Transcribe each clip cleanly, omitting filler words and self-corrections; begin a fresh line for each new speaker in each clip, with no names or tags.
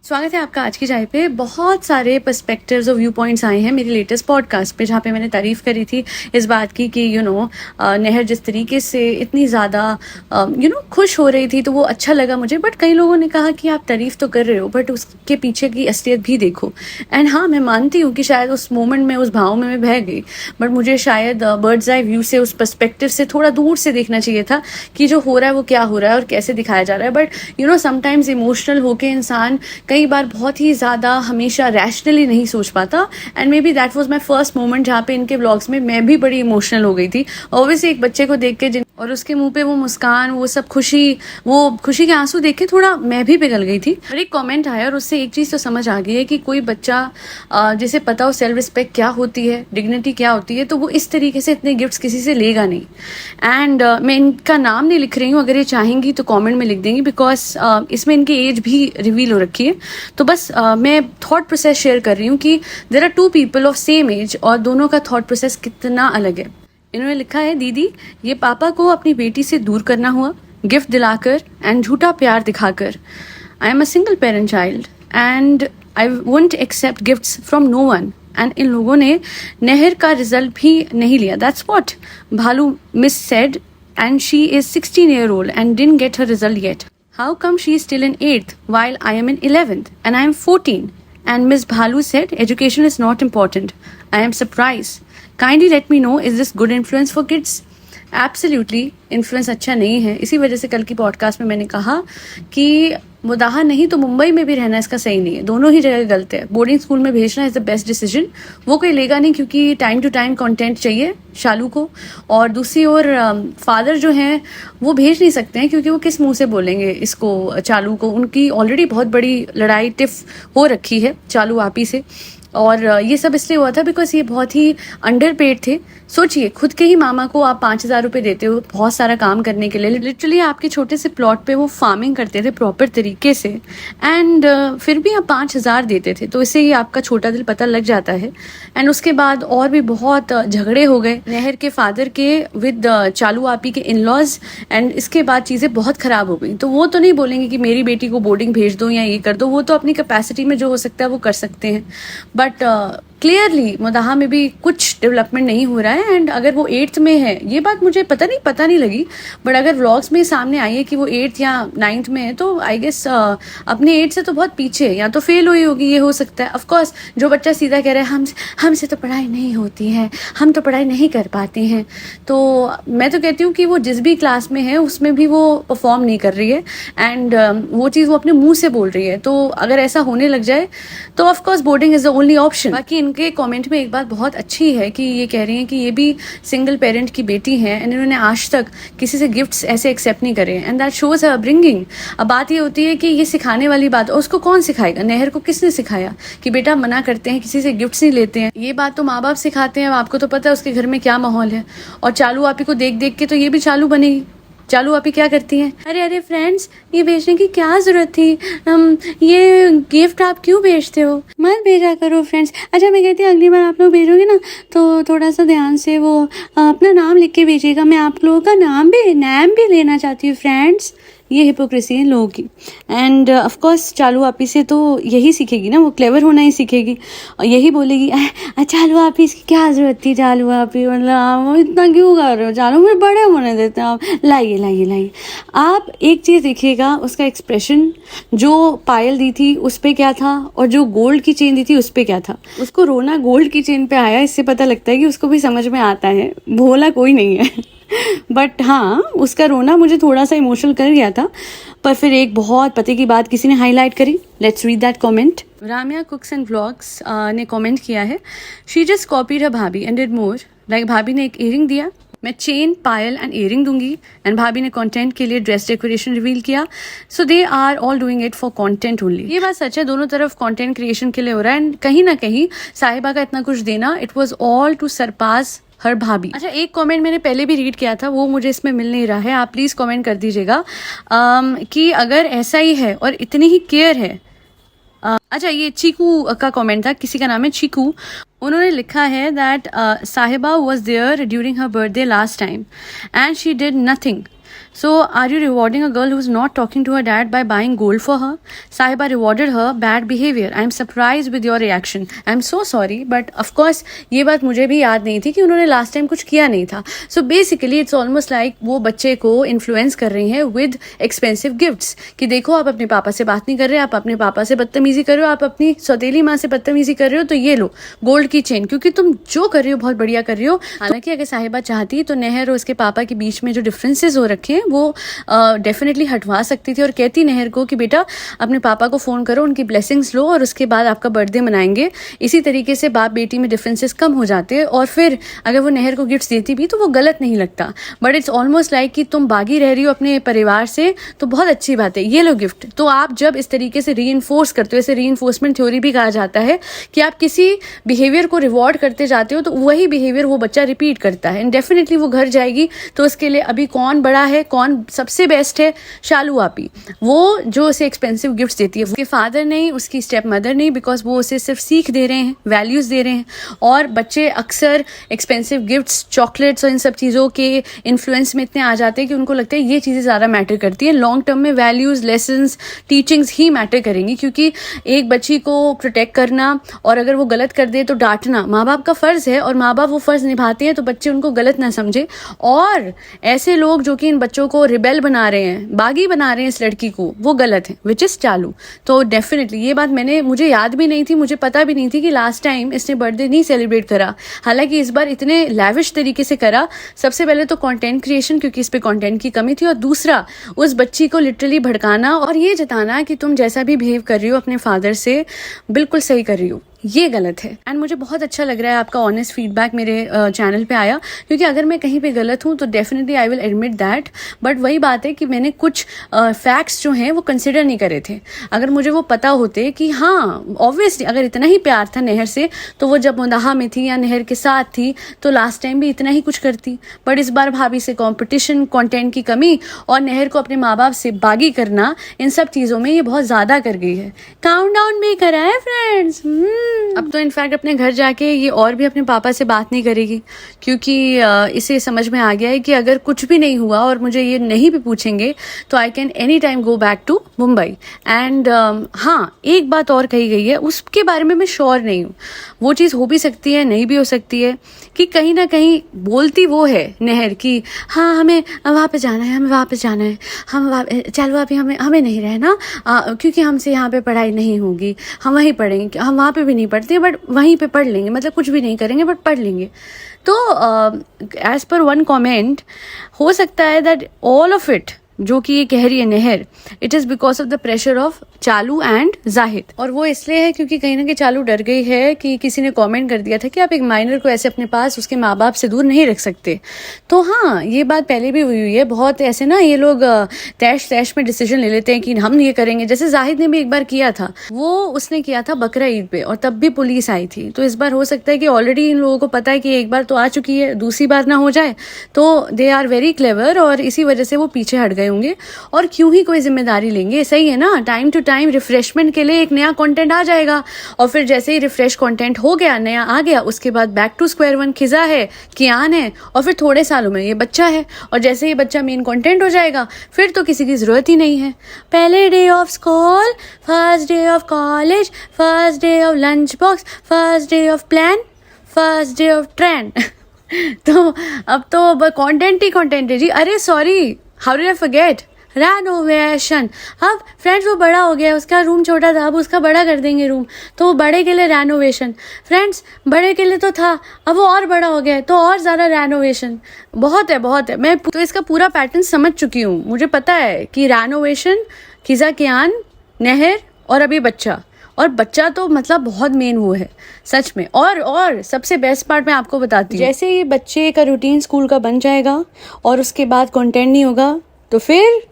स्वागत है आपका आज की चाय पे। बहुत सारे पर्सपेक्टिव्स और व्यू पॉइंट्स आए हैं मेरी लेटेस्ट पॉडकास्ट पे, जहाँ पे मैंने तारीफ करी थी इस बात की कि नहर जिस तरीके से इतनी ज़्यादा खुश हो रही थी, तो वो अच्छा लगा मुझे। बट कई लोगों ने कहा कि आप तारीफ तो कर रहे हो बट उसके पीछे की असलियत भी देखो। एंड हाँ, मैं मानती हूँ कि शायद उस मोमेंट में, उस भाव में मैं बह गई, बट मुझे शायद बर्ड्स आई व्यू से, उस पर्सपेक्टिव से थोड़ा दूर से देखना चाहिए था कि जो हो रहा है वो क्या हो रहा है और कैसे दिखाया जा रहा है। बट समटाइम्स इमोशनल होके इंसान कई बार बहुत ही ज़्यादा हमेशा रैशनली नहीं सोच पाता। And may be that was my first moment जहाँ पे इनके व्लॉग्स में मैं भी बड़ी इमोशनल हो गई थी। ऑब्वियसली एक बच्चे को देख के और उसके मुंह पे वो मुस्कान, वो सब खुशी, वो खुशी के आंसू देख के थोड़ा मैं भी पिघल गई थी। और एक कमेंट आया और उससे एक चीज़ तो समझ आ गई है कि कोई बच्चा जिसे पता हो सेल्फ रिस्पेक्ट क्या होती है, डिग्निटी क्या होती है, तो वो इस तरीके से इतने गिफ्ट्स किसी से लेगा नहीं। एंड मैं इनका नाम नहीं लिख रही हूँ, अगर ये चाहेंगी तो कमेंट में लिख देंगी, बिकॉज इसमें इनकी एज भी रिवील हो रखी है। तो बस मैं थॉट प्रोसेस शेयर कर रही हूँ कि there are two people of same age और दोनों का थॉट प्रोसेस कितना अलग है। इन्होंने लिखा है, दीदी ये पापा को अपनी बेटी से दूर करना हुआ, गिफ्ट दिलाकर एंड झूठा प्यार दिखाकर। I am a single parent child and I won't accept gifts from no one. And इन लोगों ने नहर का रिजल्ट भी नहीं लिया। दैट्स व्हाट भालू miss said and she is 16 year old and didn't get her result yet. How come she is still in 8th while I am in 11th and I am 14? And Miss Bhalu said education is not important. I am surprised. Kindly let me know, is this good influence for kids? Absolutely influence अच्छा नहीं है। इसी वजह से कल की podcast में मैंने कहा कि मुदाहा नहीं तो मुंबई में भी रहना इसका सही नहीं है, दोनों ही जगह गलत है। बोर्डिंग स्कूल में भेजना इज द बेस्ट डिसीजन। वो कोई लेगा नहीं क्योंकि टाइम टू टाइम कंटेंट चाहिए शालू को, और दूसरी ओर फादर जो हैं वो भेज नहीं सकते हैं क्योंकि वो किस मुंह से बोलेंगे इसको चालू को। उनकी ऑलरेडी बहुत बड़ी लड़ाई टिफ हो रखी है चालू आपी से, और ये सब इसलिए हुआ था बिकॉज ये बहुत ही अंडरपेड थे। सोचिए, खुद के ही मामा को आप 5,000 रुपये देते हो बहुत सारा काम करने के लिए। लिटरली आपके छोटे से प्लॉट पे वो फार्मिंग करते थे प्रॉपर तरीके से, एंड फिर भी आप 5,000 देते थे। तो इससे ही आपका छोटा दिल पता लग जाता है। एंड उसके बाद और भी बहुत झगड़े हो गए नहर के फादर के विद चालू आपी के इन लॉज, एंड इसके बाद चीज़ें बहुत ख़राब हो गई। तो वो तो नहीं बोलेंगे कि मेरी बेटी को बोर्डिंग भेज दो या ये कर दो, वो तो अपनी कैपेसिटी में जो हो सकता है वो कर सकते हैं। बट क्लियरली मुदाहा में भी कुछ डेवलपमेंट नहीं हो रहा है। एंड अगर वो 8th में है, ये बात मुझे पता नहीं लगी, बट अगर व्लॉग्स में सामने आई है कि वो 8th या 9th में है, तो आई गेस अपने 8 से तो बहुत पीछे है, या तो फेल हुई होगी, ये हो सकता है। ऑफकोर्स जो बच्चा सीधा कह रहा है हमसे तो पढ़ाई नहीं होती है, हम तो पढ़ाई नहीं कर पाते हैं, तो मैं तो कहती हूँ कि वो जिस भी क्लास में है उसमें भी वो परफॉर्म नहीं कर रही है। एंड वो चीज़ वो अपने मुंह से बोल रही है। तो अगर ऐसा होने लग जाए तो of course boarding is the only option. बाकी इनके कमेंट में एक बात बहुत अच्छी है कि ये कह रही हैं कि ये भी सिंगल पेरेंट की बेटी हैं एंड इन्होंने आज तक किसी से गिफ्ट्स ऐसे एक्सेप्ट नहीं करे, and that shows her upbringing. अब बात ये होती है कि ये सिखाने वाली बात, और उसको कौन सिखाएगा? नहर को किसने सिखाया कि बेटा मना करते हैं, किसी से गिफ्ट्स नहीं लेते हैं? ये बात तो माँ बाप सिखाते हैं। आपको तो पता है उसके घर में क्या माहौल है। और चालू आपी को देख देख के तो ये भी चालू बनेगी। चालू आप ही क्या करती हैं? अरे फ्रेंड्स, ये भेजने की क्या जरूरत थी? ये गिफ्ट आप क्यों भेजते हो? मत भेजा करो फ्रेंड्स। अच्छा, मैं कहती हूँ अगली बार आप लोग भेजोगे ना तो थोड़ा सा ध्यान से वो अपना नाम लिख के भेजिएगा। मैं आप लोगों का नाम भी लेना चाहती हूँ फ्रेंड्स। ये हिपोक्रेसी है लोगों की। एंड ऑफ कोर्स चालू आपी से तो यही सीखेगी ना, वो क्लेवर होना ही सीखेगी और यही बोलेगी चालू आपी इसकी क्या जरूरत थी? चालू आपी मतलब इतना क्यों कर रहे हो? चालू मुझे बड़े होने देते हैं आप। लाइए आप एक चीज़ देखिएगा, उसका एक्सप्रेशन, जो पायल दी थी उस पर क्या था और जो गोल्ड की चेन दी थी उस पर क्या था। उसको रोना गोल्ड की चेन पे आया, इससे पता लगता है कि उसको भी समझ में आता है, भोला कोई नहीं है। बट हाँ, उसका रोना मुझे थोड़ा सा इमोशनल कर गया था। पर फिर एक बहुत पते की बात किसी ने हाईलाइट करी। Let's read that comment. Ramiya कुक्स and vlogs ने कमेंट किया है, शी जस्ट कॉपीड हर भाभी एंड डिड मोर। लाइक भाभी ने एक इयरिंग दिया, मैं चेन, पायल एंड इयरिंग दूंगी, एंड भाभी ने कंटेंट के लिए ड्रेस डेकोरेशन रिवील किया। So they are all doing it for content only. ये बात सच है, दोनों तरफ कंटेंट क्रिएशन के लिए हो रहा है। एंड कहीं ना कहीं साहिबा का इतना कुछ देना, it was all to surpass her भाभी। अच्छा, एक कमेंट मैंने पहले भी रीड किया था, वो मुझे इसमें मिल नहीं रहा है, आप प्लीज कमेंट कर दीजिएगा कि अगर ऐसा ही है और इतनी ही केयर है। अच्छा, ये चीकू का कमेंट था, किसी का नाम है चीकू। उन्होंने लिखा है that Sahiba was there during her birthday last time and she did nothing So, are you rewarding a girl who's not talking to her dad by buying gold for her? Sahiba rewarded her bad behavior. I am surprised with your reaction. I am so sorry, but of course ये बात मुझे भी याद नहीं थी कि उन्होंने last time कुछ किया नहीं था. So basically it's almost like वो बच्चे को इन्फ्लुएंस कर रही हैं with expensive gifts कि देखो आप अपने पापा से बात नहीं कर रहे, आप अपने पापा से बदतमीजी कर रहे हो, आप अपनी सौतेली माँ से बदतमीजी कर रहे हो, तो ये लो गोल्ड की चेन, क्योंकि तुम जो कर रही हो बहुत बढ़िया कर रही हो. हालांकि अगर साहिबा चाहती तो नहर और उसके पापा के बीच में जो डिफरेंसेस हो रखे हैं वो डेफिनेटली हटवा सकती थी और कहती नहर को कि बेटा अपने पापा को फ़ोन करो, उनकी ब्लेसिंग्स लो और उसके बाद आपका बर्थडे मनाएंगे. इसी तरीके से बाप बेटी में डिफरेंसेस कम हो जाते हैं और फिर अगर वो नहर को गिफ्ट्स देती भी तो वो गलत नहीं लगता. बट इट्स ऑलमोस्ट लाइक कि तुम बागी रह रही हो अपने परिवार से, तो बहुत अच्छी बात है, ये लो गिफ्ट. तो आप जब इस तरीके से री-इन्फोर्स करते हो, इसे री-इन्फोर्समेंट थ्योरी भी कहा जाता है कि आप किसी बिहेवियर को रिवॉर्ड करते जाते हो तो वही बिहेवियर वो बच्चा रिपीट करता है. एंड डेफिनेटली वो घर जाएगी तो उसके लिए अभी कौन बड़ा है, कौन सबसे बेस्ट है, शालू आपी, वो जो उसे एक्सपेंसिव गिफ्ट्स देती है. उसके फादर नहीं, उसकी स्टेप मदर नहीं, बिकॉज वो उसे सिर्फ सीख दे रहे हैं, वैल्यूज दे रहे हैं. और बच्चे अक्सर एक्सपेंसिव गिफ्ट्स, चॉकलेट्स और इन सब चीज़ों के इन्फ्लुएंस में इतने आ जाते हैं कि उनको लगता है ये चीज़ें ज़्यादा मैटर करती है. लॉन्ग टर्म में वैल्यूज, लेसन्स, टीचिंग्स ही मैटर करेंगी, क्योंकि एक बच्ची को प्रोटेक्ट करना और अगर वो गलत कर दे तो डांटना माँ बाप का फ़र्ज़ है, और माँ बाप वो फ़र्ज़ निभाते हैं तो बच्चे उनको गलत ना समझे. और ऐसे लोग जो कि इन बच्चों को रिबेल बना रहे हैं, बागी बना रहे हैं इस लड़की को, वो गलत है, विच इज़ चालू. तो डेफिनेटली ये बात मुझे याद भी नहीं थी, मुझे पता भी नहीं थी कि लास्ट टाइम इसने बर्थडे नहीं सेलिब्रेट करा. हालांकि इस बार इतने लैविश तरीके से करा. सबसे पहले तो कंटेंट क्रिएशन, क्योंकि इस पे कंटेंट की कमी थी, और दूसरा उस बच्ची को लिटरली भड़काना और ये जताना कि तुम जैसा भी बिहेव कर रही हो अपने फादर से बिल्कुल सही कर रही हो, ये गलत है. एंड मुझे बहुत अच्छा लग रहा है आपका ऑनेस्ट फीडबैक मेरे चैनल पे आया, क्योंकि अगर मैं कहीं पे गलत हूँ तो definitely I will admit that. But वही बात है कि मैंने कुछ फैक्ट्स जो हैं वो कंसिडर नहीं करे थे. अगर मुझे वो पता होते कि हाँ ऑब्वियसली अगर इतना ही प्यार था नहर से तो वो जब मुंदाहा में थी या नहर के साथ थी तो लास्ट टाइम भी इतना ही कुछ करती. बट इस बार भाभी से कॉम्पिटिशन, कॉन्टेंट की कमी और नहर को अपने माँ बाप से बागी करना, इन सब चीज़ों में ये बहुत ज़्यादा कर गई है. काउंट डाउन भी करा है फ्रेंड्स. अब तो इनफैक्ट अपने घर जाके ये और भी अपने पापा से बात नहीं करेगी, क्योंकि इसे समझ में आ गया है कि अगर कुछ भी नहीं हुआ और मुझे ये नहीं भी पूछेंगे तो I can any time go back to Mumbai. And हाँ, एक बात और कही गई है, उसके बारे में मैं श्योर नहीं हूँ. वो चीज़ हो भी सकती है, नहीं भी हो सकती है, कि कहीं ना कहीं बोलती वो है नहर की हाँ हमें वहाँ पे जाना है, हमें वहाँ पे जाना है, हम चलो अभी हमें नहीं रहना, क्योंकि हमसे यहाँ पे पढ़ाई नहीं होगी, हम वहीं पढ़ेंगे, हम वहाँ पे भी नहीं पढ़ते बट वहीं पे पढ़ लेंगे, मतलब कुछ भी नहीं करेंगे बट पढ़ लेंगे. तो एज पर वन कमेंट हो सकता है दैट ऑल ऑफ इट जो कि ये कह रही है नहर, it is because of the pressure of चालू एंड जाहिद. और वो इसलिए है क्योंकि कहीं ना कहीं चालू डर गई है कि किसी ने कमेंट कर दिया था कि आप एक माइनर को ऐसे अपने पास उसके माँ बाप से दूर नहीं रख सकते. तो हाँ, ये बात पहले भी हुई है. बहुत ऐसे ना ये लोग तैश तैश में डिसीजन ले लेते हैं कि हम ये करेंगे. जैसे जाहिद ने भी एक बार किया था, वो उसने किया था बकरा ईद पे और तब भी पुलिस आई थी. तो इस बार हो सकता है कि ऑलरेडी इन लोगों को पता है कि एक बार तो आ चुकी है, दूसरी बार ना हो जाए. तो दे आर वेरी क्लेवर और इसी वजह से वो पीछे हट गए होंगे. और क्यों ही कोई जिम्मेदारी लेंगे, सही है ना. टाइम टू टाइम रिफ्रेशमेंट के लिए एक नया कंटेंट आ जाएगा और फिर जैसे ही रिफ्रेश कंटेंट हो गया, नया आ गया, उसके बाद बैक टू स्क्वायर वन खिजा है, कियान है और फिर थोड़े सालों में ये बच्चा है. और जैसे ही बच्चा मेन कंटेंट हो जाएगा फिर तो किसी की जरूरत ही नहीं है. पहले day of school, first day of college, first day of lunch box, first day of plan, first day of train. तो अब तो कंटेंट ही कंटेंट है जी. अरे sorry, how did I forget, renovation. अब फ्रेंड्स वो बड़ा हो गया, उसका रूम छोटा था, अब उसका बड़ा कर देंगे रूम, तो वो बड़े के लिए रेनोवेशन. फ्रेंड्स बड़े के लिए तो था, अब वो और बड़ा हो गया तो और ज़्यादा रेनोवेशन. बहुत है. मैं तो इसका पूरा पैटर्न समझ चुकी हूँ. मुझे पता है कि रेनोवेशन, खिजा कियान, नहर और अभी बच्चा. और बच्चा तो मतलब बहुत मेन वो है सच में. और सबसे बेस्ट पार्ट मैं आपको बताती हूँ, जैसे ही बच्चे का रूटीन स्कूल का बन जाएगा और उसके बाद कंटेंट नहीं होगा तो फिर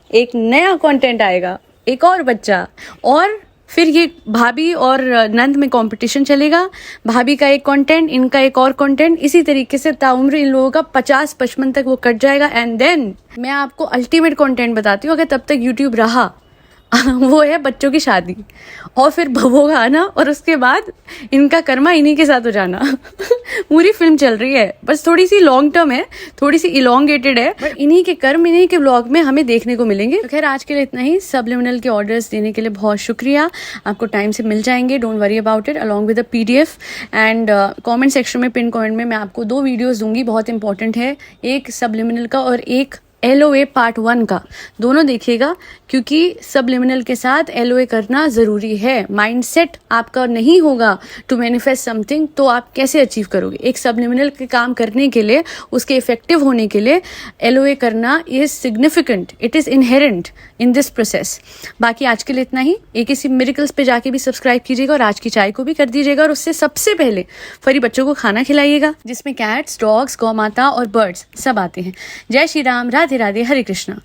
एक नया कंटेंट आएगा, एक और बच्चा, और फिर ये भाभी और नंद में कंपटीशन चलेगा. भाभी का एक कंटेंट, इनका एक और कंटेंट, इसी तरीके से ताउम्र इन लोगों का 50-55 तक वो कट जाएगा. एंड देन मैं आपको अल्टीमेट कंटेंट बताती हूँ, अगर तब तक यूट्यूब रहा, वो है बच्चों की शादी और फिर बहू का आना और उसके बाद इनका कर्मा इन्हीं के साथ हो जाना। पूरी फिल्म चल रही है, बस थोड़ी सी लॉन्ग टर्म है, थोड़ी सी इलोंगेटेड है, बट इन्हीं के कर्म इन्हीं के ब्लॉग में हमें देखने को मिलेंगे। तो खैर आज के लिए इतना ही। सबलिमिनल के ऑर्डर्स देने के लिए बहुत शुक्रिया, आपको टाइम से मिल जाएंगे, don't worry about it, along with the PDF। And comment section में, पिन कमेंट में मैं आपको 2 वीडियोज दूंगी, बहुत इंपॉर्टेंट है, एक सबलिमिनल का और एक LOA पार्ट 1 का। दोनों देखिएगा क्योंकि सबलिमिनल के साथ LOA करना ज़रूरी है। माइंडसेट आपका नहीं होगा टू मैनिफेस्ट समथिंग तो आप कैसे अचीव करोगे। एक सबलिमिनल के काम करने के लिए, उसके इफेक्टिव होने के लिए LOA करना is significant, it is inherent in this process. बाकी आज के लिए इतना ही। AKC मिरेकल्स पे जाके भी सब्सक्राइब कीजिएगा और आज की चाय को भी कर दीजिएगा, और उससे सबसे पहले फरी बच्चों को खाना खिलाइएगा जिसमें कैट्स, डॉग्स, गौ माता और बर्ड्स सब आते हैं। जय श्री राम, राधे राधे, हरे कृष्णा।